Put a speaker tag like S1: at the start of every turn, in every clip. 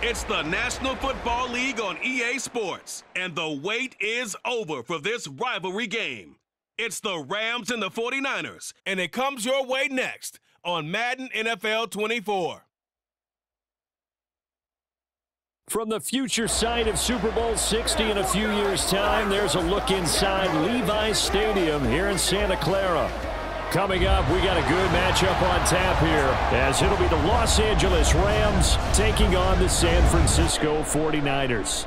S1: It's the National Football League on EA Sports, and the wait is over for this rivalry game. It's the Rams and the 49ers, and it comes your way next on Madden NFL 24.
S2: From the future site of Super Bowl 60 in a few years' time, there's a look inside Levi's Stadium here in Santa Clara. Coming up, we got a good matchup on tap here, as it'll be the Los Angeles Rams taking on the San Francisco 49ers.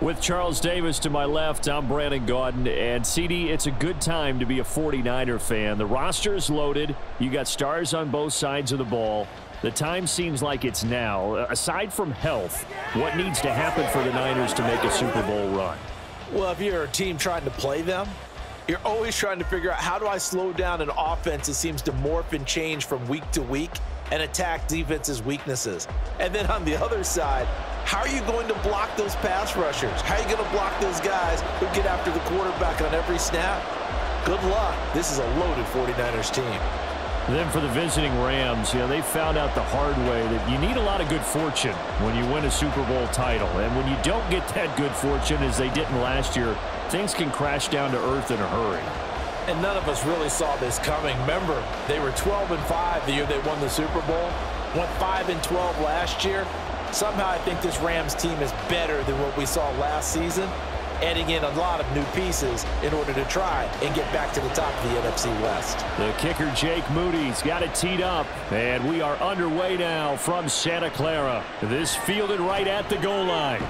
S2: With Charles Davis to my left, I'm Brandon Gaudin. And CD, it's a good time to be a 49er fan. The roster is loaded. You got stars on both sides of the ball. The time seems like it's now. Aside from health, what needs to happen for the Niners to make a Super Bowl run?
S3: Well, if you're a team trying to play them, you're always trying to figure out, how do I slow down an offense that seems to morph and change from week to week and attack defense's weaknesses? And then on the other side, how are you going to block those pass rushers? How are you going to block those guys who get after the quarterback on every snap? Good luck. This is a loaded 49ers team.
S2: Then for the visiting Rams, they found out the hard way that you need a lot of good fortune when you win a Super Bowl title. And when you don't get that good fortune, as they didn't last year, things can crash down to earth in a hurry.
S3: And none of us really saw this coming. Remember, they were 12-5 the year they won the Super Bowl, went 5-12 last year. Somehow I think this Rams team is better than what we saw last season, adding in a lot of new pieces in order to try and get back to the top of the NFC West.
S2: The kicker, Jake Moody's got it teed up, and we are underway now from Santa Clara. This fielded right at the goal line.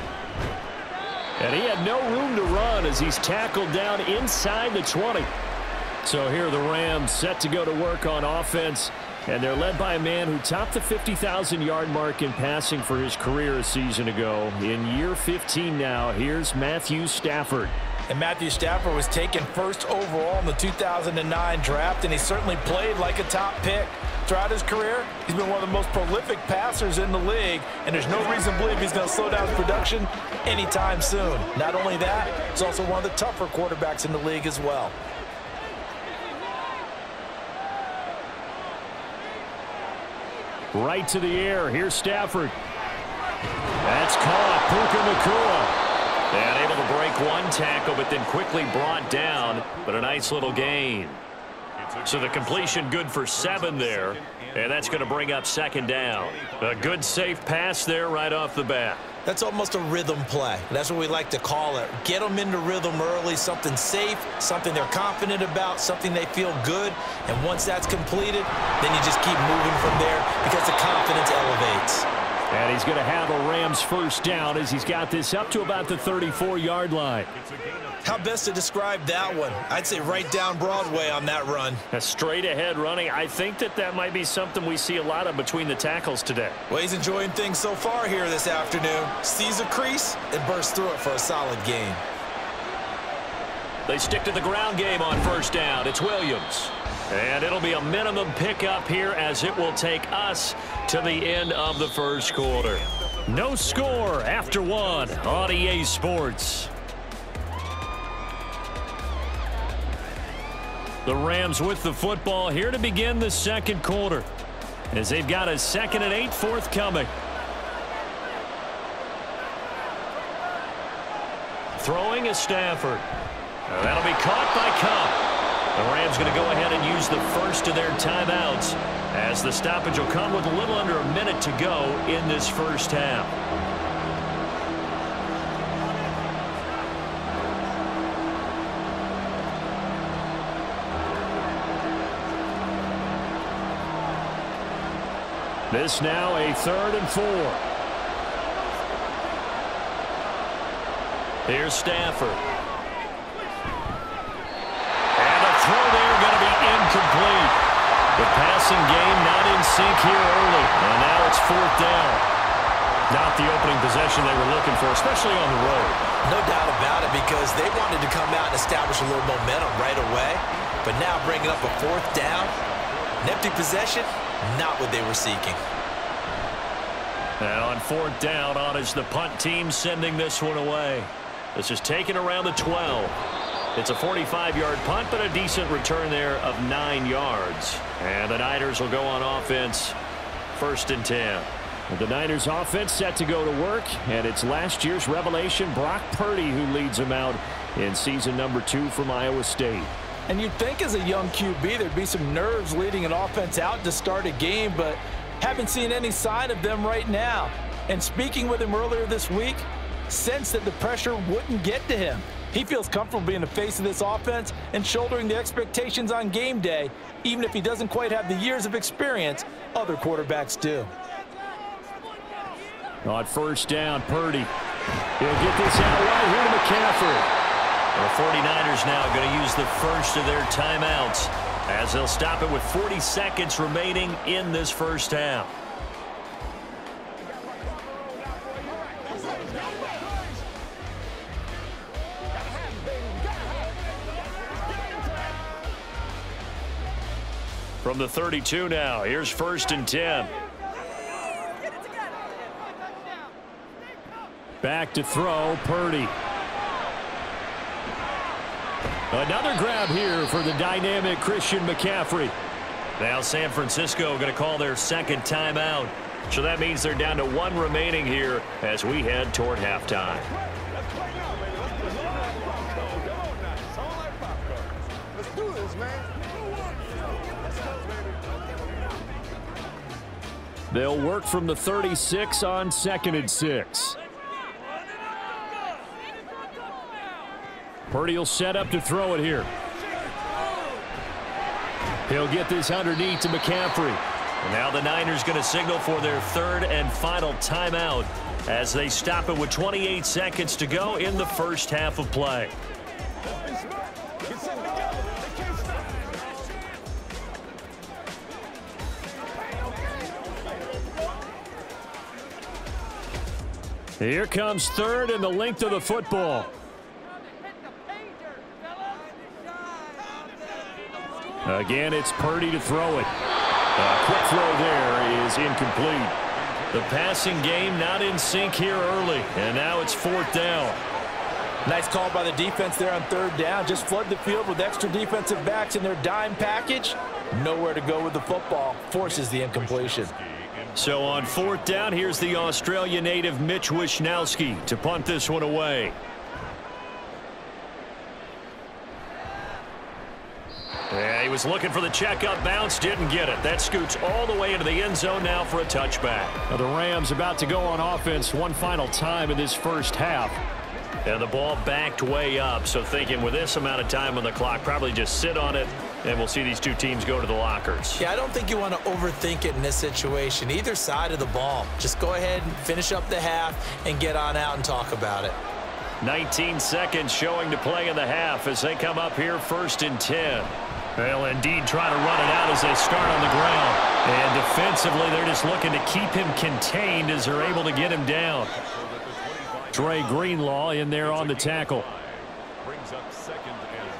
S2: And he had no room to run as he's tackled down inside the 20. So here are the Rams set to go to work on offense, and they're led by a man who topped the 50,000-yard mark in passing for his career a season ago. In year 15 now, here's Matthew Stafford.
S3: And Matthew Stafford was taken first overall in the 2009 draft, and he certainly played like a top pick. Throughout his career, he's been one of the most prolific passers in the league, and there's no reason to believe he's going to slow down his production anytime soon. Not only that, he's also one of the tougher quarterbacks in the league as well.
S2: Right to the air. Here's Stafford. That's caught. Puka Nacua. And able to break one tackle, but then quickly brought down. But a nice little gain. So the completion good for 7 there. And that's going to bring up second down. A good safe pass there right off the bat.
S3: That's almost a rhythm play. That's what we like to call it. Get them into rhythm early, something safe, something they're confident about, something they feel good. And once that's completed, then you just keep moving from there because the confidence elevates.
S2: And he's going to have a Rams first down as he's got this up to about the 34-yard line.
S3: How best to describe that one? I'd say right down Broadway on that run.
S2: A straight ahead running. I think that might be something we see a lot of between the tackles today.
S3: Well, he's enjoying things so far here this afternoon. Sees a crease and bursts through it for a solid gain.
S2: They stick to the ground game on first down. It's Williams. And it'll be a minimum pickup here as it will take us to the end of the first quarter. No score after 1 on EA Sports. The Rams with the football here to begin the second quarter, as they've got a 2nd and 8 forthcoming. Throwing is Stafford. That'll be caught by Cup. The Rams going to go ahead and use the first of their timeouts, as the stoppage will come with a little under a minute to go in this first half. This now a 3rd and 4. Here's Stafford. And a throw there going to be incomplete. The passing game not in sync here early. And now it's 4th down. Not the opening possession they were looking for, especially on the road.
S3: No doubt about it, because they wanted to come out and establish a little momentum right away. But now bringing up a 4th down, an empty possession, not what they were seeking.
S2: And on 4th down, on is the punt team sending this one away. This is taken around the 12. It's a 45-yard punt, but a decent return there of 9 yards. And the Niners will go on offense, 1st and 10. The Niners offense set to go to work, and it's last year's revelation, Brock Purdy, who leads them out in season number 2 from Iowa State.
S3: And you'd think as a young QB there'd be some nerves leading an offense out to start a game, but haven't seen any sign of them right now. And speaking with him earlier this week, sensed that the pressure wouldn't get to him. He feels comfortable being the face of this offense and shouldering the expectations on game day, even if he doesn't quite have the years of experience other quarterbacks do.
S2: On first down, Purdy. He'll get this out right here to McCaffrey.
S4: The 49ers now going to use the first of their timeouts as they'll stop it with 40 seconds remaining in this first half. From the 32 now, here's 1st and 10.
S2: Back to throw, Purdy. Another grab here for the dynamic Christian McCaffrey.
S4: Now San Francisco going to call their second timeout. So that means they're down to 1 remaining here as we head toward halftime.
S2: They'll work from the 36 on 2nd and 6. Purdy will set up to throw it here. He'll get this underneath to McCaffrey.
S4: And now the Niners going to signal for their 3rd and final timeout as they stop it with 28 seconds to go in the first half of play.
S2: Here comes 3rd and the length of the football. Again, it's Purdy to throw it. A quick throw there is incomplete.
S4: The passing game not in sync here early, and now it's 4th down.
S3: Nice call by the defense there on 3rd down. Just flood the field with extra defensive backs in their dime package. Nowhere to go with the football. Forces the incompletion.
S4: So on 4th down, here's the Australia native Mitch Wishnowsky to punt this one away. Yeah, he was looking for the checkup bounce, didn't get it. That scoots all the way into the end zone now for a touchback.
S2: Now the Rams about to go on offense one final time in this first half.
S4: And the ball backed way up, so thinking with this amount of time on the clock, probably just sit on it, and we'll see these two teams go to the lockers.
S3: Yeah, I don't think you want to overthink it in this situation. Either side of the ball. Just go ahead and finish up the half and get on out and talk about it.
S4: 19 seconds showing to play in the half as they come up here 1st and 10.
S2: They'll indeed try to run it out as they start on the ground.
S4: And defensively, they're just looking to keep him contained as they're able to get him down.
S2: Trey Greenlaw in there on the tackle.
S1: Brings up 2nd and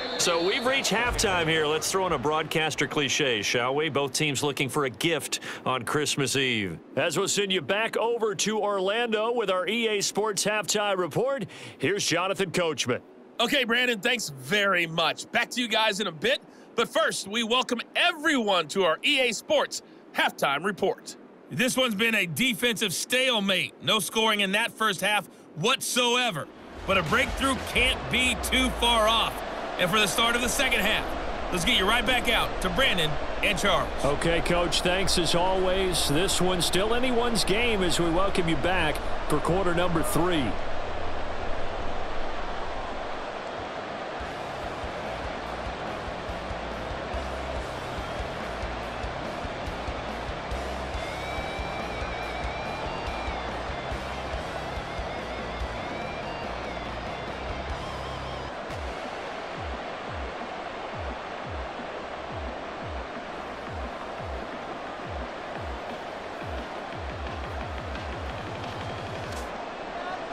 S1: 5.
S4: So we've reached halftime here. Let's throw in a broadcaster cliche, shall we? Both teams looking for a gift on Christmas Eve. As we'll send you back over to Orlando with our EA Sports Halftime Report, here's Jonathan Coachman.
S5: Okay, Brandon, thanks very much. Back to you guys in a bit. But first, we welcome everyone to our EA Sports Halftime Report.
S1: This one's been a defensive stalemate. No scoring in that first half whatsoever. But a breakthrough can't be too far off. And for the start of the second half, let's get you right back out to Brandon and Charles.
S2: Okay, Coach, thanks as always. This one's still anyone's game as we welcome you back for quarter number 3.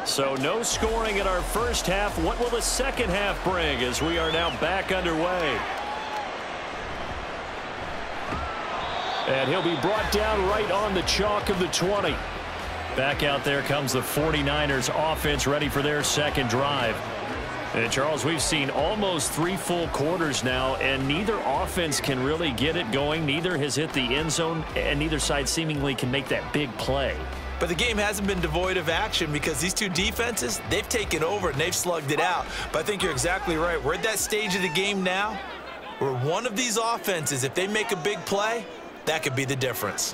S4: So no scoring in our first half. What will the second half bring as we are now back underway?
S2: And he'll be brought down right on the chalk of the 20.
S4: Back out there comes the 49ers offense ready for their second drive. And Charles, we've seen almost 3 full quarters now, and neither offense can really get it going. Neither has hit the end zone, and neither side seemingly can make that big play.
S3: But the game hasn't been devoid of action because these two defenses, they've taken over and they've slugged it out. But I think you're exactly right. We're at that stage of the game now where one of these offenses, if they make a big play, that could be the difference.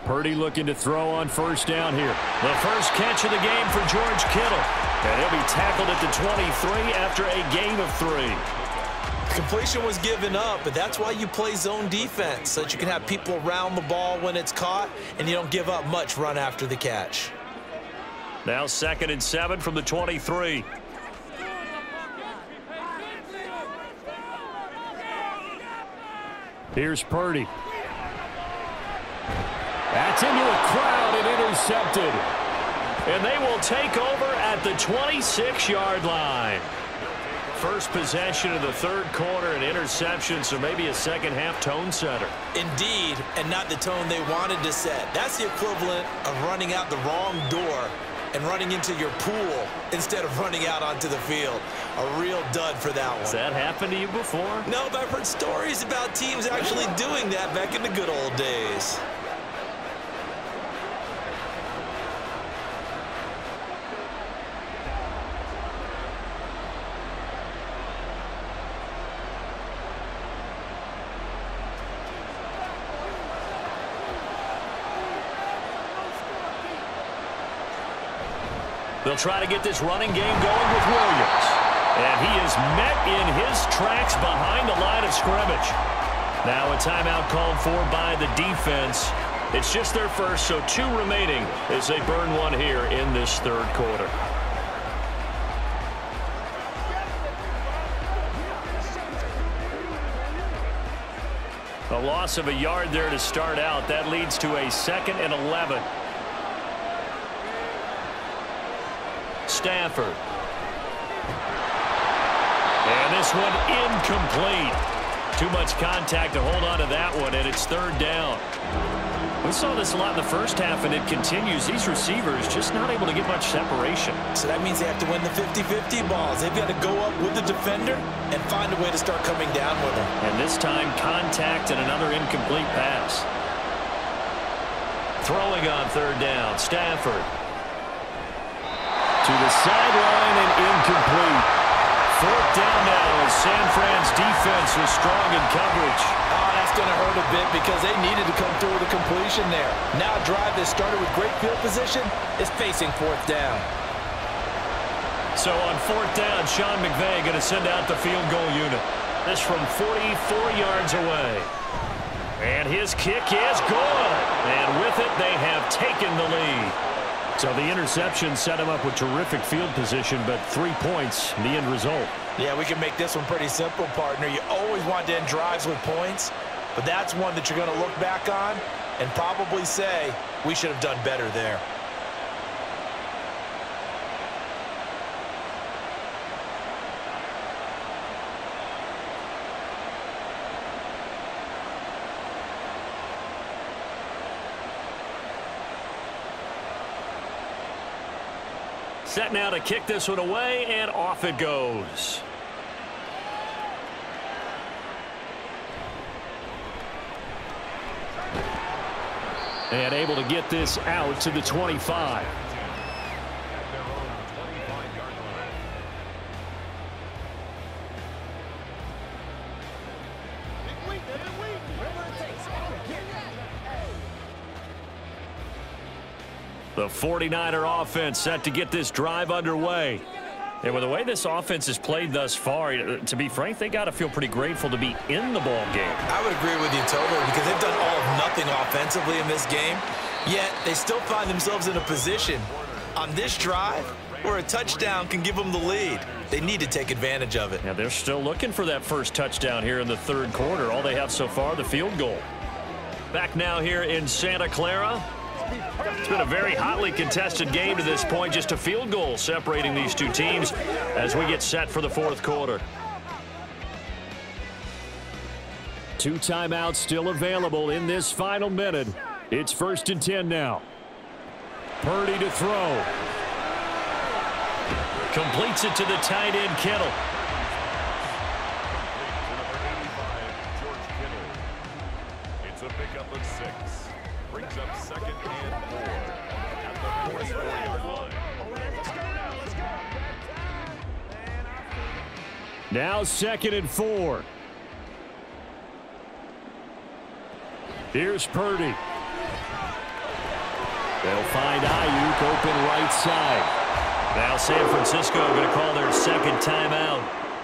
S2: Purdy looking to throw on first down here.
S4: The first catch of the game for George Kittle. And he'll be tackled at the 23 after a gain of 3.
S3: Completion was given up, but that's why you play zone defense, so that you can have people around the ball when it's caught, and you don't give up much run after the catch.
S4: Now 2nd and 7 from the 23.
S2: Here's Purdy. That's into a crowd and intercepted.
S4: And they will take over at the 26-yard line. First possession of the 3rd quarter, an interception, so maybe a second-half tone setter.
S3: Indeed, and not the tone they wanted to set. That's the equivalent of running out the wrong door and running into your pool instead of running out onto the field. A real dud for that one.
S4: Has that happened to you before?
S3: No, but I've heard stories about teams actually doing that back in the good old days.
S4: They'll try to get this running game going with Williams. And he is met in his tracks behind the line of scrimmage. Now a timeout called for by the defense. It's just their first, so 2 remaining as they burn one here in this 3rd quarter. A loss of a yard there to start out. That leads to a 2nd and 11. Stafford. And this one incomplete. Too much contact to hold on to that one, and it's 3rd down. We saw this a lot in the first half, and it continues. These receivers just not able to get much separation.
S3: So that means they have to win the 50-50 balls. They've got to go up with the defender and find a way to start coming down with them.
S4: And this time, contact and another incomplete pass. Throwing on 3rd down, Stafford.
S2: To the sideline and incomplete.
S4: 4th down now as San Fran's defense was strong in coverage.
S3: Oh, that's going to hurt a bit because they needed to come through with a completion there. Now a drive that started with great field position is facing 4th down.
S4: So on 4th down, Sean McVay going to send out the field goal unit. This from 44 yards away. And his kick is good. And with it, they have taken the lead.
S2: So the interception set him up with terrific field position, but 3 points, the end result.
S3: Yeah, we can make this one pretty simple, partner. You always want to end drives with points, but that's one that you're going to look back on and probably say, we should have done better there.
S4: Set now to kick this one away, and off it goes.
S2: And able to get this out to the 25.
S4: The 49er offense set to get this drive underway. And with the way this offense has played thus far, to be frank, they got to feel pretty grateful to be in the ball game.
S3: I would agree with you totally because they've done all of nothing offensively in this game, yet they still find themselves in a position on this drive where a touchdown can give them the lead. They need to take advantage of it.
S4: Yeah, they're still looking for that first touchdown here in the 3rd quarter. All they have so far, the field goal. Back now here in Santa Clara. It's been a very hotly contested game to this point. Just a field goal separating these two teams as we get set for the 4th quarter.
S2: 2 timeouts still available in this final minute. It's 1st and 10 now. Purdy to throw.
S4: Completes it to the tight end, Kittle.
S6: It's a pickup of 6. Brings up 2nd and 4 at the 44-yard line.
S2: Now 2nd and 4. Here's Purdy. They'll find Ayuk open right side.
S4: Now San Francisco going to call their 2nd timeout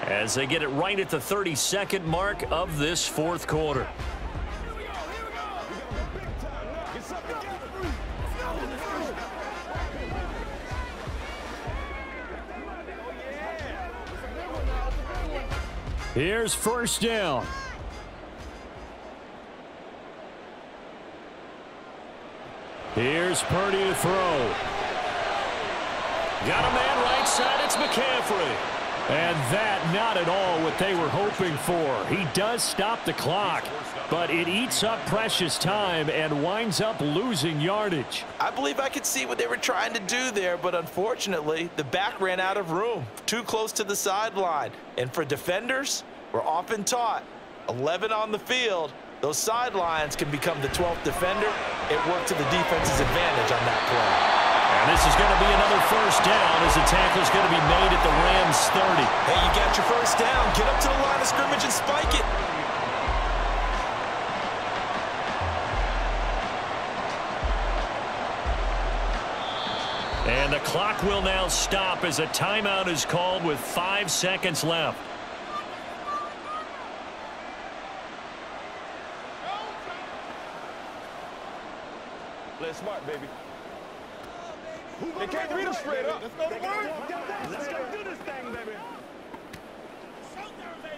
S4: as they get it right at the 32nd mark of this 4th quarter.
S2: Here's 1st down. Here's Purdy to throw. Got a man right side. It's McCaffrey. And that not at all what they were hoping for. He does stop the clock, but it eats up precious time and winds up losing yardage.
S3: I believe I could see what they were trying to do there, but unfortunately, the back ran out of room, too close to the sideline. And for defenders, we're often taught, 11 on the field, those sidelines can become the 12th defender. It worked to the defense's advantage on that play.
S4: And this is going to be another 1st down as the tackle is going to be made at the Rams 30.
S3: Hey, you got your 1st down. Get up to the line of scrimmage and spike it.
S4: And the clock will now stop as a timeout is called with 5 seconds left.
S6: Play smart, baby. They can't read them straight up. Let's go to work. Let's go do this thing, baby.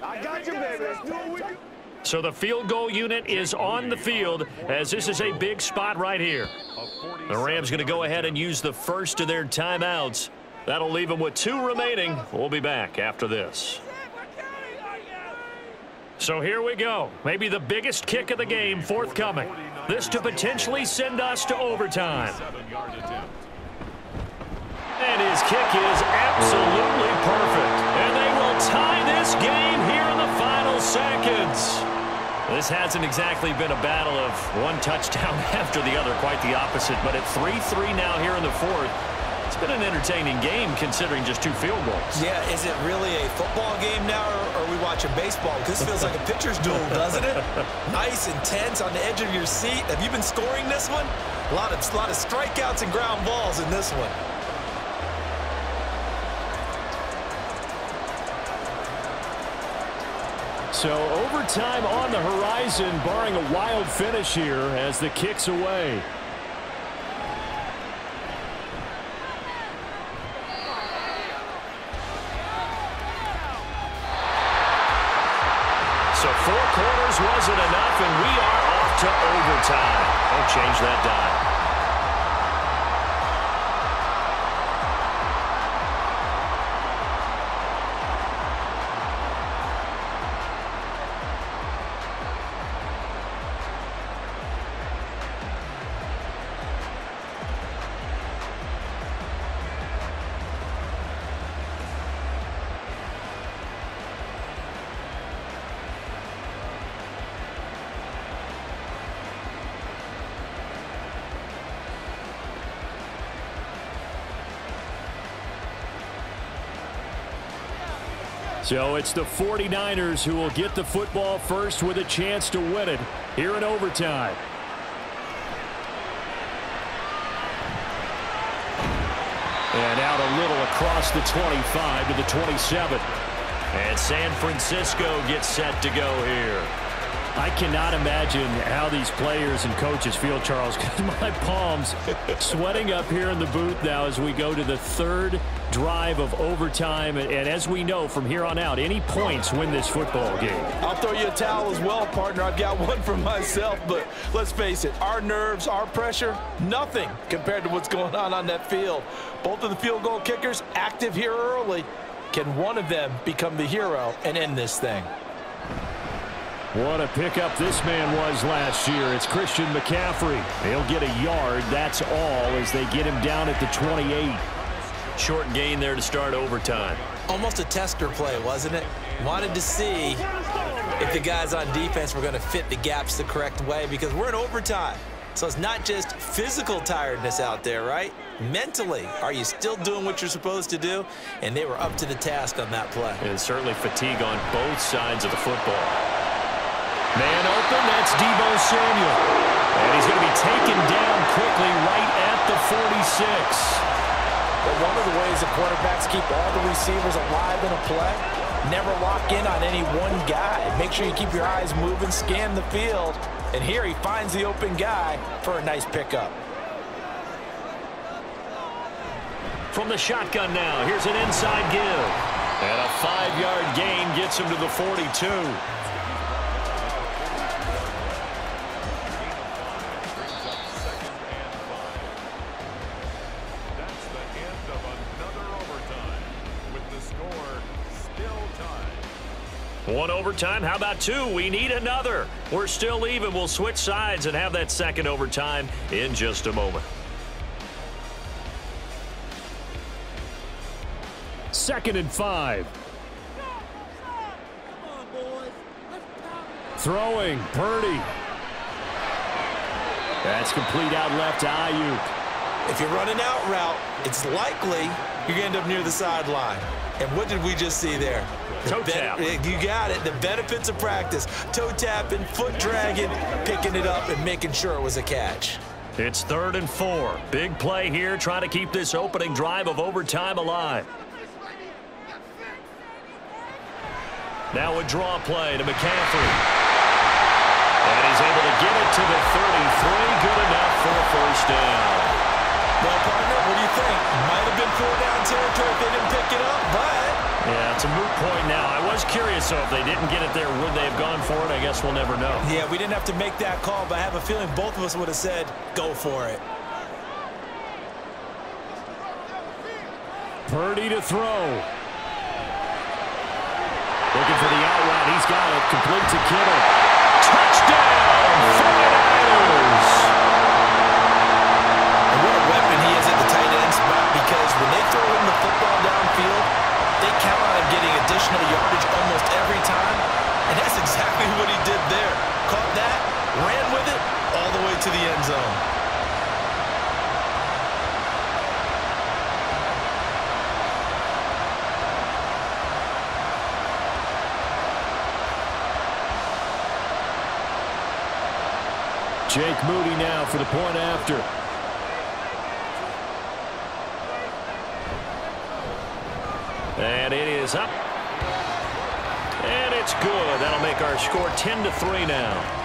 S6: I got you, baby. Let's do it with you.
S4: So the field goal unit is on the field as this is a big spot right here. The Rams going to go ahead and use the first of their timeouts. That'll leave them with 2 remaining. We'll be back after this. So here we go. Maybe the biggest kick of the game forthcoming. This to potentially send us to overtime. And his kick is absolutely perfect. And they will tie this game here in the final seconds. This hasn't exactly been a battle of one touchdown after the other, quite the opposite. But at 3-3 now here in the 4th, it's been an entertaining game considering just 2 field goals.
S3: Yeah, is it really a football game now, or are we watching baseball? This feels like a pitcher's duel, doesn't it? Nice, intense, on the edge of your seat. Have you been scoring this one? A lot of strikeouts and ground balls in this one.
S2: So overtime on the horizon, barring a wild finish here as the kick's away.
S4: So 4 quarters wasn't enough, and we are off to overtime. Don't change that dime.
S2: So it's the 49ers who will get the football first with a chance to win it here in overtime. And out a little across the 25 to the 27.
S4: And San Francisco gets set to go here.
S2: I cannot imagine how these players and coaches feel, Charles, because my palms sweating up here in the booth now as we go to the 3rd drive of overtime. And as we know from here on out, any points win this football game.
S3: I'll throw you a towel as well, partner. I've got one for myself, but let's face it, our nerves, our pressure, nothing compared to what's going on that field. Both of the field goal kickers active here early. Can one of them become the hero and end this thing?
S2: What a pickup this man was last year. It's Christian McCaffrey. He'll get a yard, that's all, as they get him down at the 28.
S4: Short gain there to start overtime.
S3: Almost a tester play, wasn't it? Wanted to see if the guys on defense were going to fit the gaps the correct way, because we're in overtime. So it's not just physical tiredness out there, right? Mentally, are you still doing what you're supposed to do? And they were up to the task on that play.
S4: And certainly fatigue on both sides of the football. Man open, that's Deebo Samuel. And he's going to be taken down quickly right at the 46.
S3: But one of the ways the quarterbacks keep all the receivers alive in a play, never lock in on any one guy. Make sure you keep your eyes moving, scan the field. And here he finds the open guy for a nice pickup.
S4: From the shotgun now, here's an inside give. And a 5-yard gain gets him to the 42. One overtime, how about two? We need another. We're still even. We'll switch sides and have that second overtime in just a moment.
S2: Second and 5. Throwing, Purdy. That's complete out left to Ayuk.
S3: If you're running out route, it's likely you're going to end up near the sideline. And what did we just see there?
S4: Toe tap.
S3: You got it. The benefits of practice. Toe tapping, foot dragging, picking it up, and making sure it was a catch.
S4: It's 3rd and 4. Big play here, trying to keep this opening drive of overtime alive. Now a draw play to McCaffrey. And he's able to get it to the 33. Good enough for a first down.
S3: Well, partner, what do you think? Might have been 4-down territory if they didn't pick it up, but...
S4: Yeah, it's a moot point now. I was curious, so if they didn't get it there, would they have gone for it? I guess we'll never know.
S3: Yeah, we didn't have to make that call, but I have a feeling both of us would have said, go for it.
S2: Purdy to throw. Looking for the out route. He's got it. Complete to Kittle. Touchdown! 49ers!
S3: And what a weapon he is at the tight end spot, because when they throw him the football downfield, they count on him getting additional yardage almost every time. And that's exactly what he did there. Caught that, ran with it, all the way to the end zone.
S2: Jake Moody now for the point after.
S4: And it is up. And it's good. That'll make our score 10-3 now.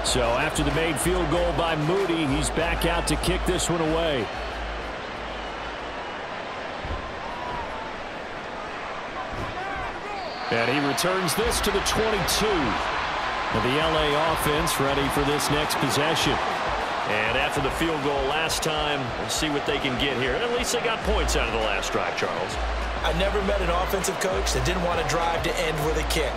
S2: So after the made field goal by Moody, he's back out to kick this one away. And he returns this to the 22. And the LA offense ready for this next possession.
S4: And after the field goal last time, we'll see what they can get here. At least they got points out of the last drive, Charles.
S3: I never met an offensive coach that didn't want to drive to end with a kick.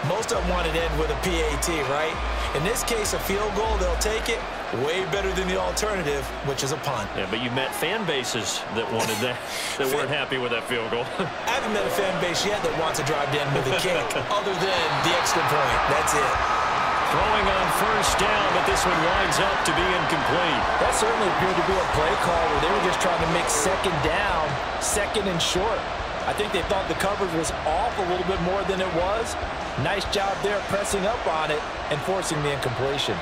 S3: Most of them wanted to end with a PAT, right? In this case, a field goal, they'll take it. Way better than the alternative, which is a punt.
S4: Yeah, but you met fan bases that wanted that, that weren't happy with that field goal.
S3: I haven't met a fan base yet that wants to drive to end with a kick, other than the extra point. That's it.
S4: Throwing on first down, but this one winds up to be incomplete.
S3: That certainly appeared to be a play call where they were just trying to make second down, second and short. I think they thought the coverage was off a little bit more than it was. Nice job there pressing up on it and forcing the incompletion.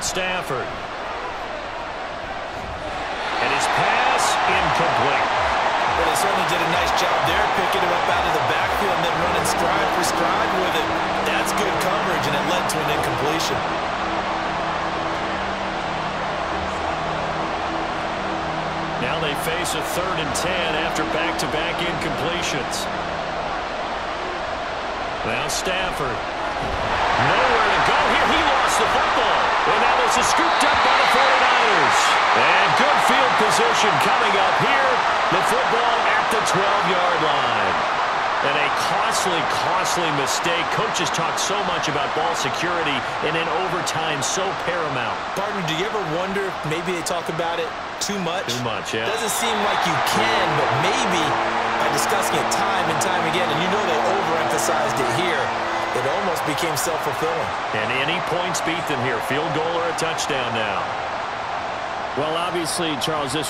S4: Stafford. And his pass incomplete.
S3: Well, they certainly did a nice job there, picking him up out of the backfield and then running stride for stride with it. That's good coverage, and it led to an incompletion.
S4: Now they face a 3rd and 10 after back-to-back incompletions. Now Stafford. Nowhere to go here. He lost the football. And now this is scooped up by the 49ers. And good field position coming up here. The football at the 12-yard line. And a costly mistake. Coaches talk so much about ball security, and in overtime, so paramount.
S3: Partner, do you ever wonder if maybe they talk about it too much?
S4: Too much, yeah.
S3: Doesn't seem like you can, but maybe by discussing it time and time again, and you know they overemphasized it here, it almost became self-fulfilling.
S4: And any points beat them here. Field goal or a touchdown now.
S2: Well, obviously, Charles, this